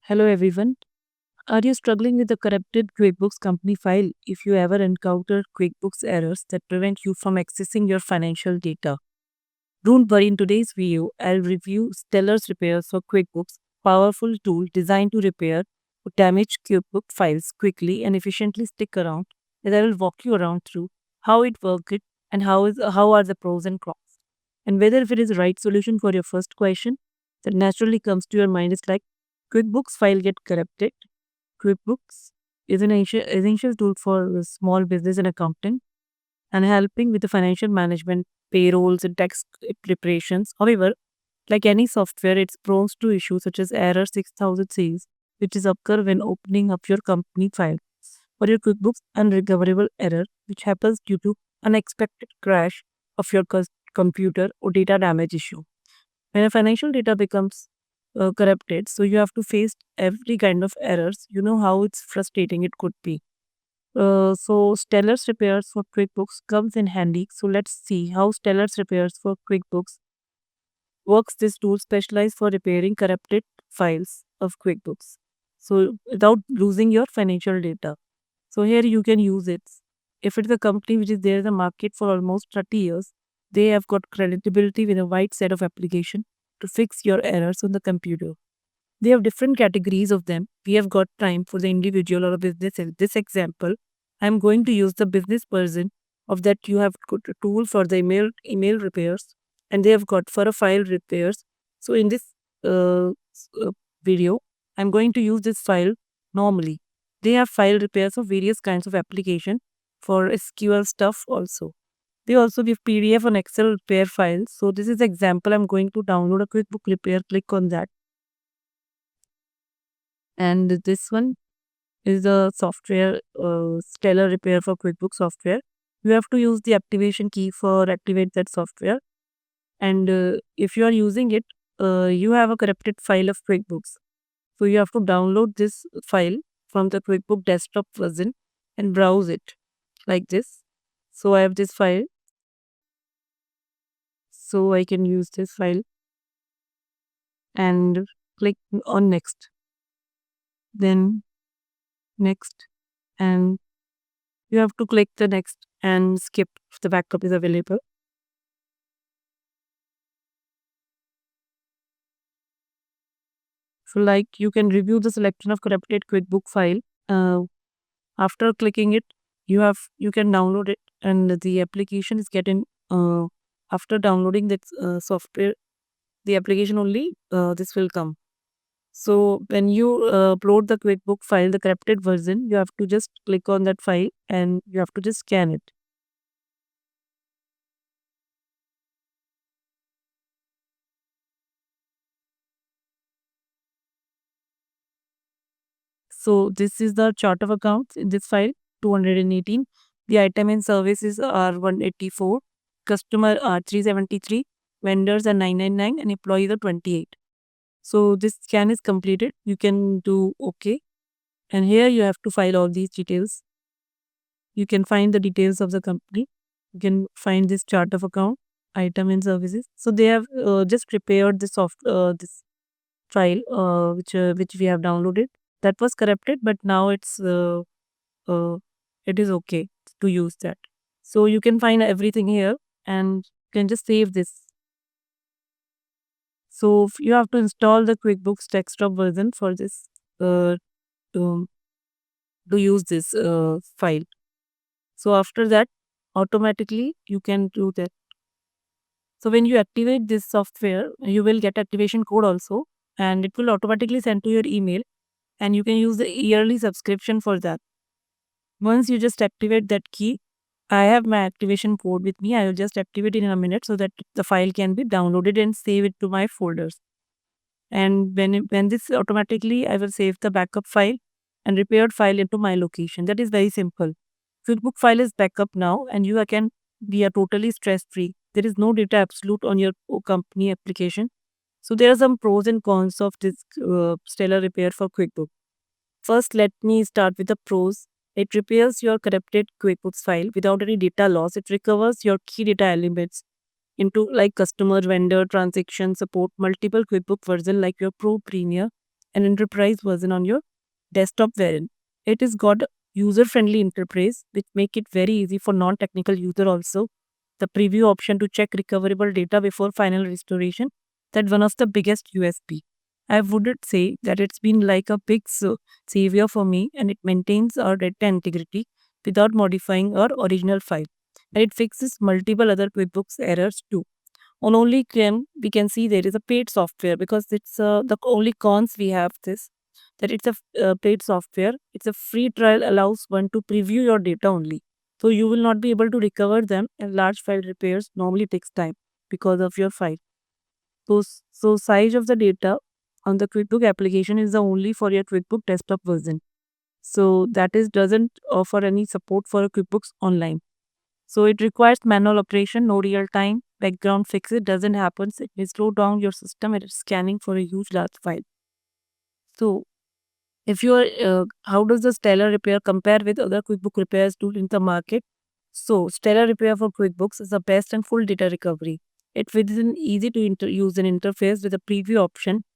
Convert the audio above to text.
Hello everyone. Are you struggling with a corrupted QuickBooks company file? If you ever encounter QuickBooks errors that prevent you from accessing your financial data, don't worry. In today's video, I'll review Stellar's Repairs for QuickBooks, powerful tool designed to repair damaged QuickBooks files quickly and efficiently. Stick around as I will walk you around through how it works and how are the pros and cons. And whether if it is the right solution for your first question that naturally comes to your mind is like QuickBooks file get corrupted. QuickBooks is an essential tool for the small business and accounting and helping with the financial management, payrolls, and tax preparations. However, like any software, it's prone to issues such as error 6000 series, which is occur when opening up your company file. For your QuickBooks, unrecoverable error, which happens due to unexpected crash of your computer or data damage issue. When a financial data becomes corrupted, so you have to face every kind of errors. You know how it's frustrating it could be. So Stellar's repairs for QuickBooks comes in handy. So let's see how Stellar's repairs for QuickBooks works. This tool specialized for repairing corrupted files of QuickBooks. So without losing your financial data. So here you can use it. If it's a company which is there in the market for almost 30 years, they have got credibility with a wide set of application to fix your errors on the computer. They have different categories of them. We have got time for the individual or a business. In this example, I'm going to use the business version of that. You have got a tool for the email repairs, and they have got for a file repairs. So in this video, I'm going to use this file normally. They have file repairs of various kinds of application for SQL stuff also. They also give PDF and Excel repair files. So this is example. I'm going to download a QuickBook repair. Click on that. And this one is the software Stellar Repair for QuickBooks software. You have to use the activation key for activate that software. And if you are using it, you have a corrupted file of QuickBooks. So you have to download this file from the QuickBook desktop version and browse it like this. So I have this file. So I can use this file and click on next. Then next, and you have to click the next and skip if the backup is available. So like you can review the selection of corrupted QuickBook file. After clicking it, you can download it, and the application is getting after downloading that software, the application only this will come. So when you upload the QuickBook file, the corrupted version, you have to just click on that file and you have to just scan it. So this is the chart of accounts in this file, 218. The item and services are 184, customer are 373, vendors are 999, and employees are 28. So this scan is completed. You can do OK. And here you have to file all these details. You can find the details of the company. You can find this chart of account, item and services. So they have just prepared this file which we have downloaded. That was corrupted, but now uh, it is okay to use that. So you can find everything here and can just save this. So you have to install the QuickBooks desktop version for this to, to use this file. So after that, automatically you can do that. So when you activate this software, you will get activation code also, and it will automatically send to your email, and you can use the yearly subscription for that. Once you just activate that key, I have my activation code with me. I will just activate it in a minute so that the file can be downloaded and save it to my folders. And when this automatically, I will save the backup file and repaired file into my location. That is very simple. QuickBook file is backup now, and you can be a totally stress free. There is no data absolute on your company application. So there are some pros and cons of this Stellar Repair for QuickBook. First, let me start with the pros. It repairs your corrupted QuickBooks file without any data loss. It recovers your key data elements into like customer, vendor, transaction, support, multiple QuickBook version like your Pro Premier an enterprise version on your desktop variant. It is got a user-friendly interface which make it very easy for non-technical user also. The preview option to check recoverable data before final restoration. That's one of the biggest USP. I wouldn't say that it's been like a big savior for me, and it maintains our data integrity without modifying our original file. And it fixes multiple other QuickBooks errors too. On only claim we can see there is a paid software, because it's the only cons we have this, that it's a paid software. It's a free trial, allows one to preview your data only, so you will not be able to recover them, and large file repairs normally takes time because of your file. So size of the data on the QuickBook application is the only for your QuickBook desktop version, so that is doesn't offer any support for a QuickBooks Online. So it requires manual operation, no real time background fix. It doesn't happen. It may slow down your system. It is scanning for a huge large file. So if you are, how does the Stellar Repair compare with other QuickBook repairs tool in the market? So Stellar Repair for QuickBooks is the best and full data recovery. It is an easy to use an interface with a preview option